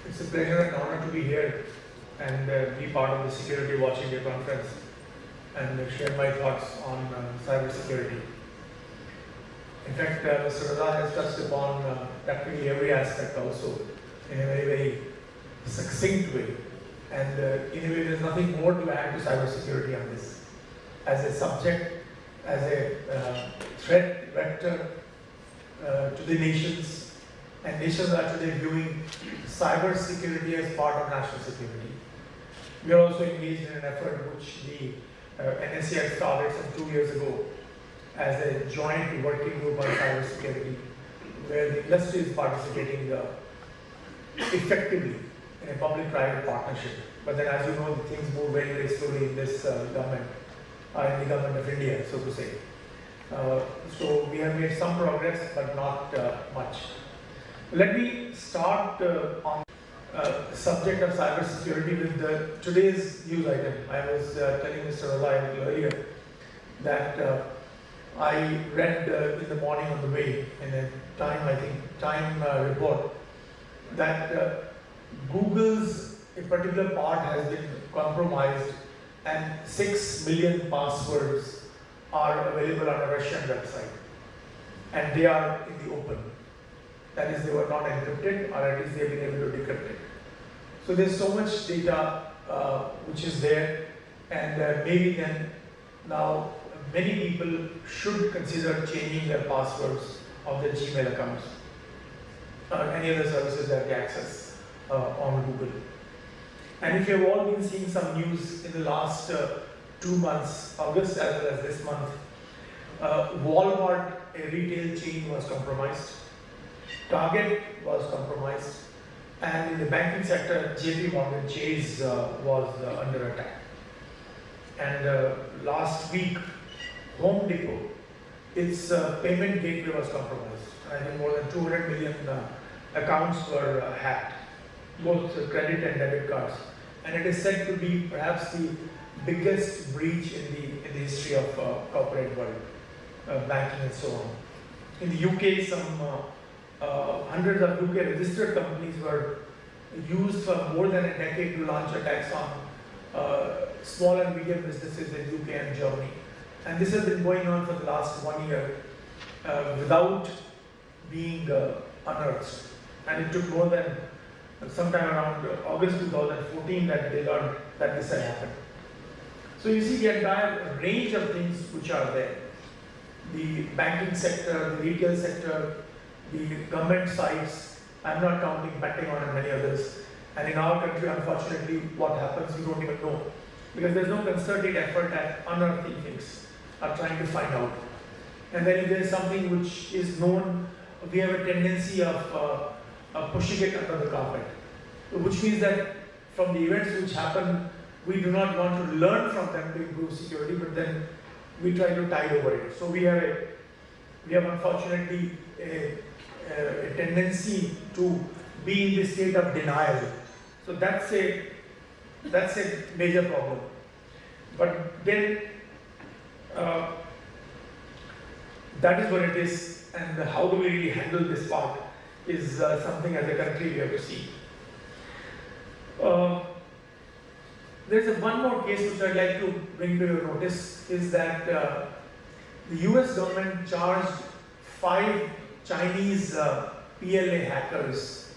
It's a pleasure and honor to be here and be part of the Security Watch India conference and share my thoughts on cyber security. In fact, Mr. Raza has touched upon practically every aspect also in a very, very succinct way. And in a way, there's nothing more to add to cyber security on this. As a subject, as a threat vector to the nations, and nations are today viewing cyber security as part of national security. We are also engaged in an effort which the NSCI started some 2 years ago as a joint working group on cyber security, where the industry is participating effectively in a public-private partnership. But then, as you know, things move very, very slowly in this government, in the government of India, so to say. So we have made some progress, but not much. Let me start on the subject of cyber security with today's news item. I was telling Mr. Raza earlier that I read in the morning on the way in a Time report that Google's a particular part has been compromised and 6 million passwords are available on a Russian website, and they are in the open. That is, they were not encrypted, or at least they have been able to decrypt it. So there's so much data which is there, and maybe then now many people should consider changing their passwords of their Gmail accounts or any other services that they access on Google. And if you have all been seeing some news in the last 2 months, August as well as this month, Walmart, a retail chain, was compromised. Target was compromised, and in the banking sector, JP Morgan Chase was under attack. And last week, Home Depot, its payment gateway was compromised. I think more than 200 million accounts were hacked, both credit and debit cards. And it is said to be perhaps the biggest breach in the history of corporate world, banking and so on. In the UK, some hundreds of UK registered companies were used for more than a decade to launch attacks on small and medium businesses in UK and Germany. And this has been going on for the last 1 year without being unearthed. And it took more than sometime around August 2014 that they learned that this had happened. So you see the entire range of things which are there. The banking sector, the retail sector, the government sites, I'm not counting Pentagon and many others. And in our country, unfortunately, what happens, we don't even know. Because there's no concerted effort at unearthing things, or trying to find out. And then if there's something which is known, we have a tendency of pushing it under the carpet. Which means that from the events which happen, we do not want to learn from them to improve security, but then we try to tide over it. So we have unfortunately a tendency to be in this state of denial. So that's a major problem. But then that is what it is, and how do we really handle this part is something as a country we have to see. There's one more case which I'd like to bring to your notice, is that the US government charged 5 Chinese PLA hackers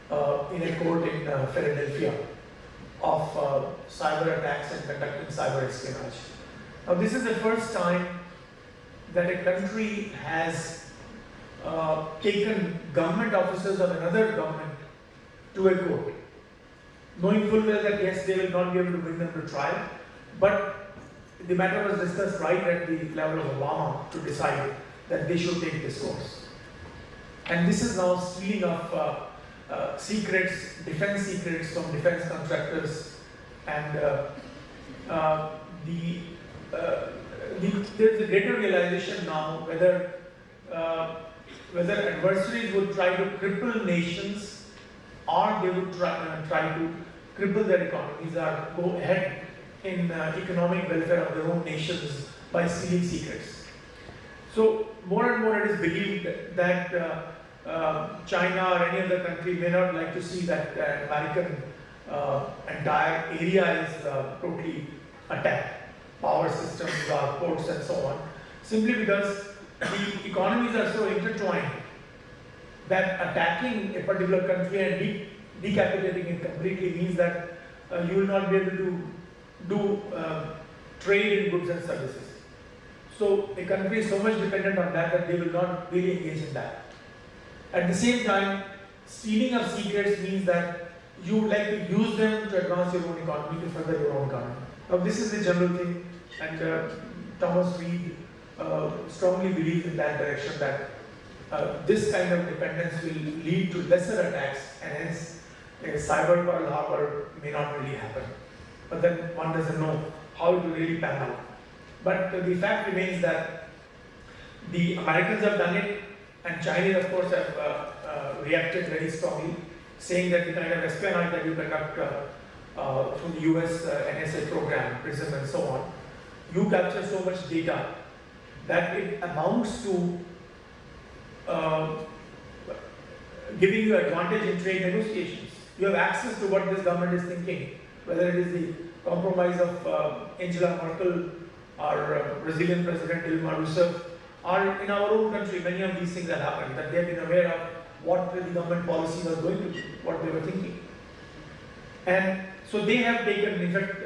in a court in Philadelphia of cyber attacks and conducting cyber espionage. Now, this is the first time that a country has taken government officers of another government to a court, knowing full well that yes, they will not be able to bring them to trial, but the matter was discussed right at the level of Obama to decide that they should take this course. And this is now stealing of secrets, defense secrets from defense contractors, and there's a greater realization now whether adversaries would try to cripple nations, or they would try to cripple their economies, or go ahead in economic welfare of their own nations by stealing secrets. So more and more it is believed that China or any other country may not like to see that American entire area is totally attacked, power systems, our ports and so on, simply because the economies are so intertwined that attacking a particular country and decapitating it completely means that you will not be able to do trade in goods and services. So a country is so much dependent on that they will not really engage in that. At the same time, stealing of secrets means that you would like to use them to advance your own economy, to further your own economy. Now this is the general thing, and Thomas Reed strongly believes in that direction, that this kind of dependence will lead to lesser attacks, and hence a cyber Pearl Harbor may not really happen. But then one doesn't know how it will really pan out. But the fact remains that the Americans have done it, and Chinese, of course, have reacted very strongly, saying that the kind of espionage that you conduct through the US NSA program, PRISM and so on, you capture so much data that it amounts to giving you advantage in trade negotiations. You have access to what this government is thinking, whether it is the compromise of Angela Merkel or Brazilian President Dilma Rousseff, or in our own country, many of these things that happened, that they have been aware of what the government policy was going to be, what they were thinking. And so they have taken, in fact,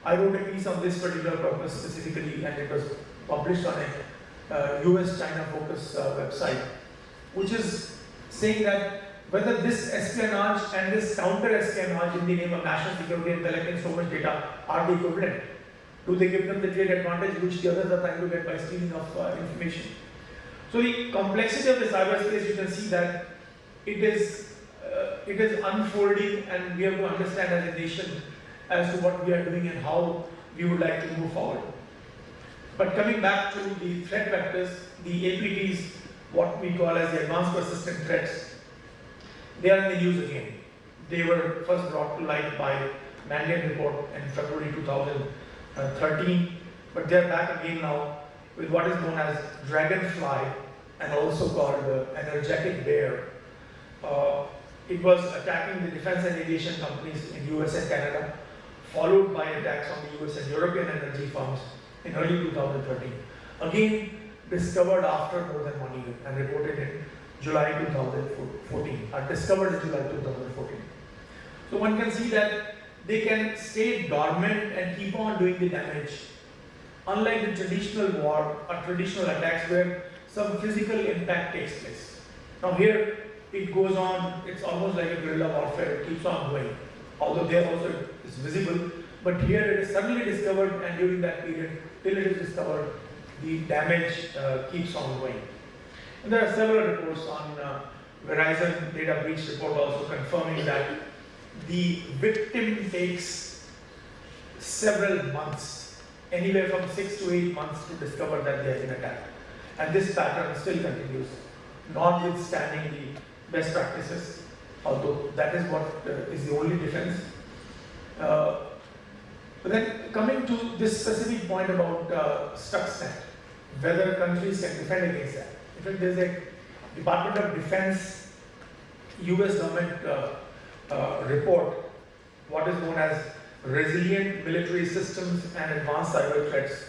I wrote a piece on this particular purpose specifically, and it was published on a US-China focus website, which is saying that whether this espionage and this counter-espionage in the name of national security and collecting so much data are the equivalent. Do they give them the trade advantage which the others are trying to get by stealing of information? So the complexity of the cyberspace, you can see that it is unfolding, and we have to understand as a nation as to what we are doing and how we would like to move forward. But coming back to the threat vectors, the APTs, what we call as the advanced persistent threats, they are in the news again. They were first brought to light by Mandiant report in February 2013, but they are back again now with what is known as Dragonfly, and also called energetic bear. It was attacking the defense and aviation companies in US and Canada, followed by attacks on the US and European energy firms in early 2013. Again, discovered after more than 1 year and reported in July 2014, discovered in July 2014. So one can see that they can stay dormant and keep on doing the damage, unlike the traditional war or traditional attacks where some physical impact takes place. Now here, it goes on, it's almost like a guerrilla warfare, it keeps on going. Although there also it's visible, but here it is suddenly discovered, and during that period, till it is discovered, the damage keeps on going. And there are several reports on Verizon data breach report also confirming that the victim takes several months, anywhere from 6 to 8 months to discover that they have been attacked. And this pattern still continues, notwithstanding the best practices, although that is what is the only defense. But then coming to this specific point about Stuxnet, whether countries can defend against that. In fact, there is a Department of Defense US government report, what is known as Resilient Military Systems and Advanced Cyber Threats.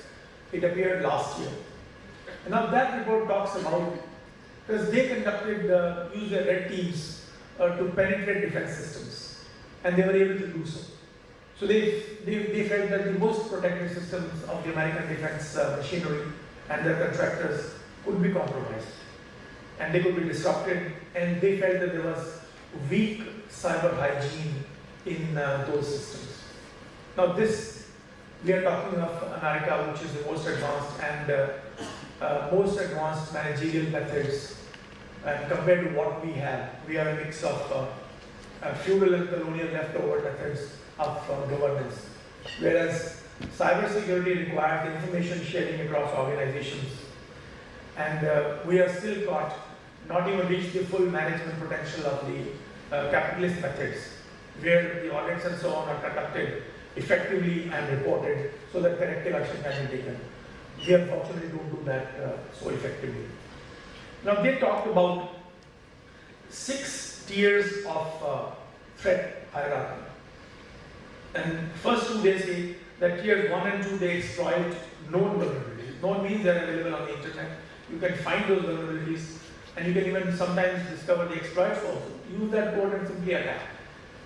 It appeared last year. And now that report talks about, because they conducted, used their red teams to penetrate defense systems, and they were able to do so. So they felt that the most protected systems of the American defense machinery and their contractors could be compromised, and they could be disrupted, and they felt that there was weak cyber hygiene in those systems. Now this, we are talking of America, which is the most advanced and most advanced managerial methods, and compared to what we have, we are a mix of feudal and colonial leftover methods of governance, whereas cybersecurity requires information sharing across organizations, and we are still caught, not even reached the full management potential of the capitalist methods, where the audits and so on are conducted effectively and reported so that corrective action can be taken. We unfortunately don't do that so effectively. Now they talked about 6 tiers of threat hierarchy. And first 2 they say that tiers 1 and 2 they exploit known vulnerabilities. Known means they are available on the internet. You can find those vulnerabilities and you can even sometimes discover the exploits also. Use that code and simply attack.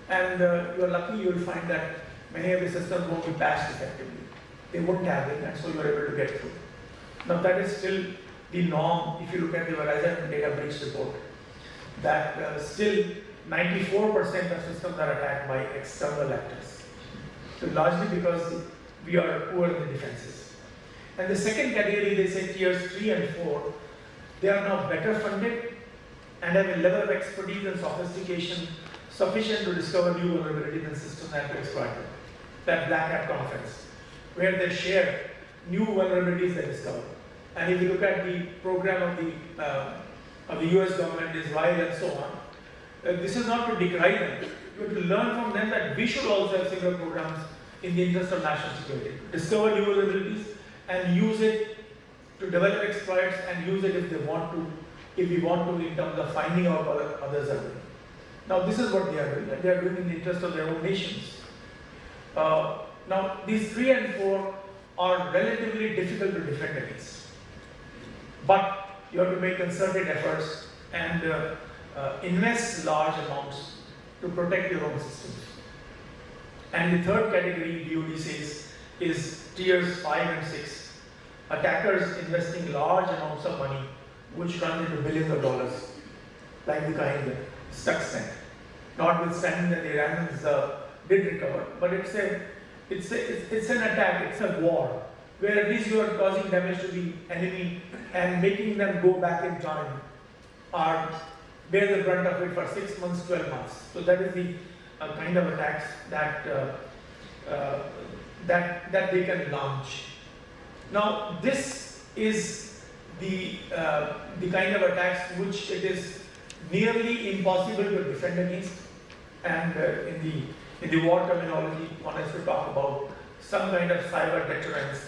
And you are lucky you will find that many of the systems won't be patched effectively. They won't have it and so you are able to get through. Now that is still the norm if you look at the Verizon data breach report, that still 94% of systems are attacked by external actors. So largely because we are poor in the defenses. And the second category, they say tiers 3 and 4, they are now better funded and have a level of expertise and sophistication sufficient to discover new vulnerabilities in systems and to exploit them. That Black Hat conference, where they share new vulnerabilities they discover. And if you look at the program of the US government, Israel and so on, this is not to decry them. You have to learn from them that we should also have similar programs in the interest of national security. Discover new vulnerabilities and use it to develop exploits and use it if they want to, if we want to in terms of finding out what others are doing. Now this is what they are doing, and they are doing in the interest of their own nations. Now these 3 and 4 are relatively difficult to defend against. But you have to make concerted efforts and invest large amounts to protect your own systems. And the third category, DoD says, is tiers 5 and 6. Attackers investing large amounts of money, which runs into billions of dollars, like the kind of Stuxnet. Notwithstanding that the Iranians did recover, but it's an attack, it's a war, where at least you are causing damage to the enemy and making them go back in time, or bear the brunt of it for 6 months, 12 months. So that is the kind of attacks that that they can launch. Now this is the kind of attacks which it is nearly impossible to defend against, and in the war terminology, one has to talk about some kind of cyber deterrence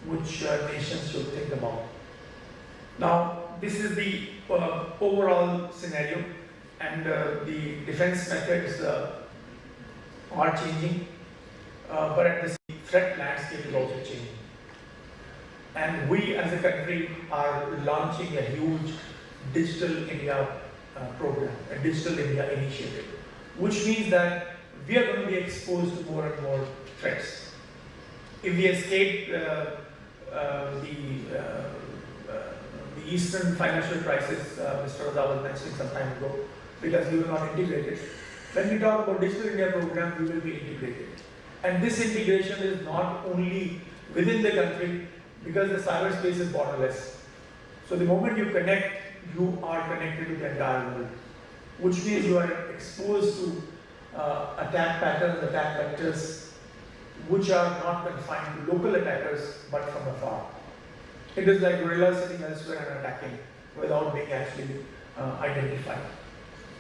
which nations should think about. Now this is the overall scenario, and the defense methods are changing, but at the same threat landscape is also changing. And we as a country are launching a huge Digital India program, a Digital India initiative, which means that we are going to be exposed to more and more threats. If we escape the Eastern financial crisis, Mr. Raza was mentioning some time ago, because we were not integrated. When we talk about Digital India program, we will be integrated. And this integration is not only within the country, because the cyberspace is borderless. So the moment you connect, you are connected to the entire world, which means you are exposed to attack patterns, attack vectors, which are not confined to local attackers, but from afar. It is like guerrillas sitting elsewhere and attacking without being actually identified.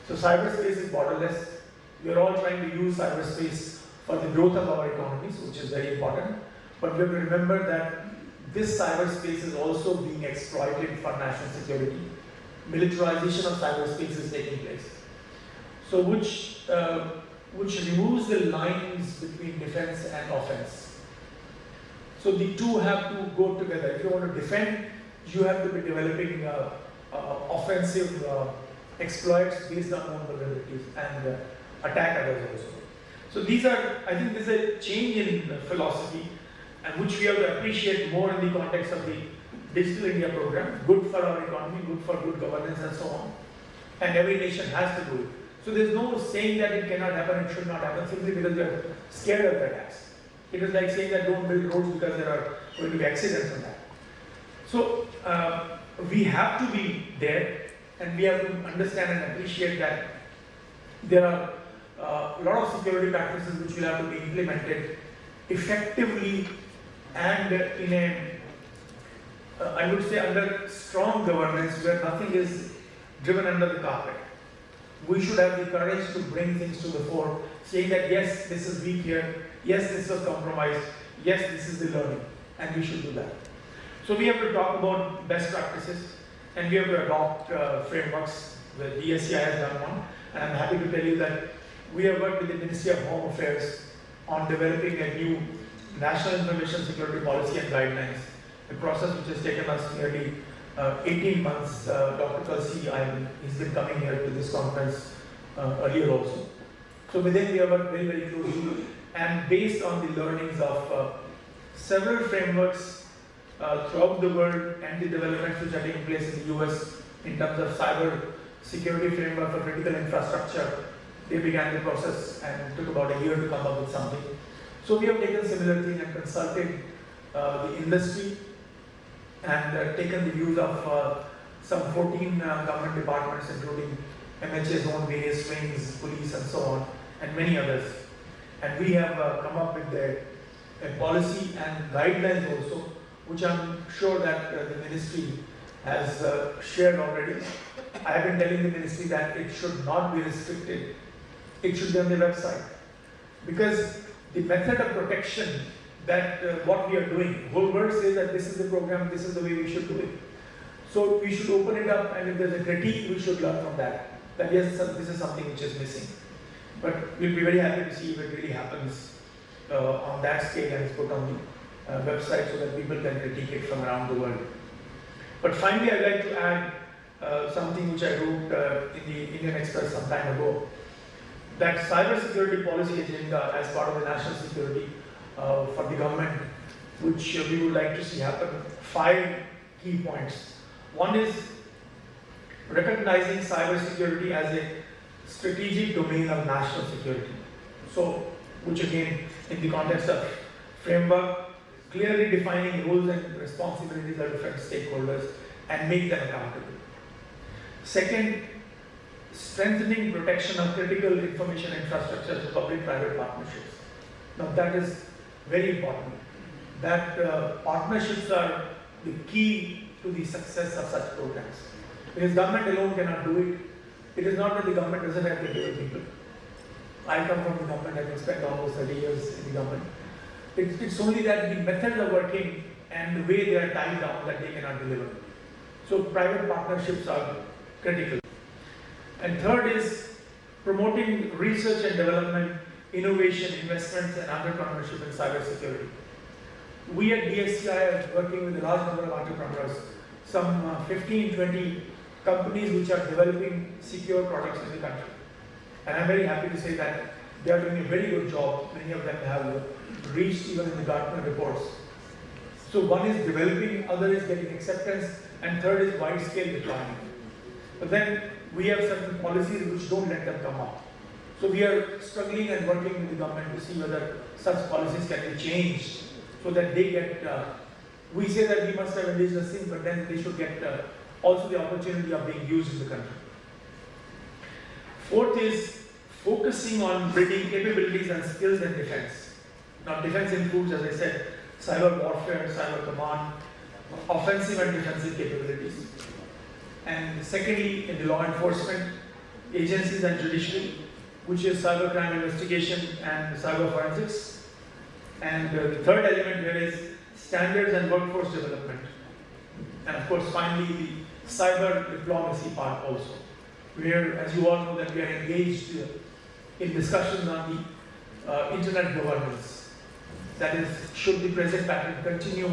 So cyberspace is borderless. We are all trying to use cyberspace for the growth of our economies, which is very important. But we have to remember that this cyberspace is also being exploited for national security. Militarization of cyberspace is taking place. So which removes the lines between defense and offense. So the two have to go together. If you want to defend, you have to be developing offensive exploits based on own vulnerabilities and attack others also. So these are, I think this is a change in philosophy, and which we have to appreciate more in the context of the Digital India program, good for our economy, good for good governance and so on. And every nation has to do it. So there's no saying that it cannot happen, it should not happen, simply because you are scared of the attacks. It is like saying that don't build roads because there are going to be accidents on that. So we have to be there, and we have to understand and appreciate that there are a lot of security practices which will have to be implemented effectively and in a, I would say, under strong governance where nothing is driven under the carpet. We should have the courage to bring things to the fore, saying that yes, this is weak here, yes, this was compromised, yes, this is the learning, and we should do that. So we have to talk about best practices, and we have to adopt frameworks The DSCI has done one, and I'm happy to tell you that we have worked with the Ministry of Home Affairs on developing a new National Information Security Policy and Guidelines, a process which has taken us nearly 18 months. Dr. Kalsi, he's been coming here to this conference earlier also. So with him we have worked very, very closely, and based on the learnings of several frameworks throughout the world and the developments which are taking place in the US in terms of cyber security framework for critical infrastructure, they began the process and took about a year to come up with something. So we have taken similar thing and consulted the industry and taken the views of some 14 government departments, including MHA's own various wings, police and so on, and many others. And we have come up with a policy and guidelines also, which I'm sure that the ministry has shared already. I have been telling the ministry that it should not be restricted. It should be on the website. Because the method of protection that what we are doing, the whole world says that this is the program, this is the way we should do it. So we should open it up, and if there's a critique, we should learn from that. That yes, this is something which is missing. But we'll be very happy to see if it really happens on that scale and is put on the website so that people can critique it from around the world. But finally, I'd like to add something which I wrote in the Indian Express some time ago, that cyber security policy agenda as part of the national security for the government, which we would like to see happen, 5 key points. One is recognizing cyber security as a strategic domain of national security. So, which again, in the context of framework, clearly defining roles and responsibilities of different stakeholders and make them accountable. Second, strengthening protection of critical information infrastructure through public-private partnerships. Now that is very important. That partnerships are the key to the success of such programs. Because government alone cannot do it. It is not that the government doesn't have capable people. I come from the government, I have spent almost 30 years in the government. It's only that the methods of working and the way they are tied down that they cannot deliver. So private partnerships are critical. And third is promoting research and development, innovation, investments and entrepreneurship in cyber security. We at DSCI are working with a large number of entrepreneurs, some 15, 20 companies which are developing secure products in the country. And I'm very happy to say that they are doing a very good job. Many of them have reached even in the Gartner reports. So one is developing, other is getting acceptance, and third is wide-scale deployment. But then we have certain policies which don't let them come up. So we are struggling and working with the government to see whether such policies can be changed so that they get, we say that we must have indigenous things, but then they should get also the opportunity of being used in the country. Fourth is focusing on building capabilities and skills in defense. Now defense includes, as I said, cyber warfare, cyber command, offensive and defensive capabilities. And secondly, in the law enforcement agencies and judiciary, which is cybercrime investigation and cyber forensics. And the third element here is standards and workforce development. And of course, finally, the cyber diplomacy part also, where, as you all know, that we are engaged in discussions on the internet governance. That is, should the present pattern continue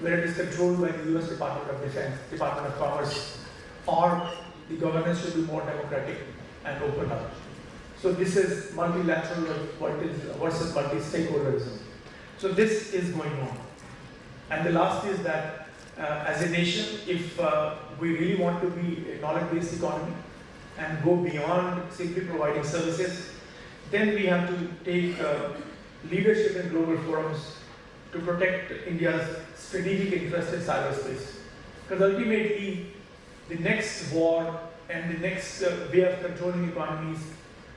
where it is controlled by the US Department of Defense, Department of Commerce, or the governance should be more democratic and open up. So this is multilateral versus multi-stakeholderism. So this is going on. And the last is that as a nation, if we really want to be a knowledge-based economy and go beyond simply providing services, then we have to take leadership in global forums to protect India's strategic interest in cyberspace. Because ultimately, the next war and the next way of controlling economies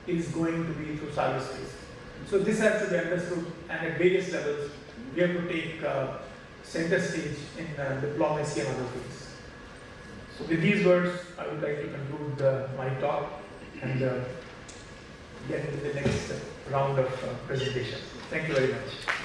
is going to be through cyberspace. So this has to be understood, and at various levels, we have to take center stage in diplomacy and other things. So with these words, I would like to conclude my talk and get into the next round of presentation. Thank you very much.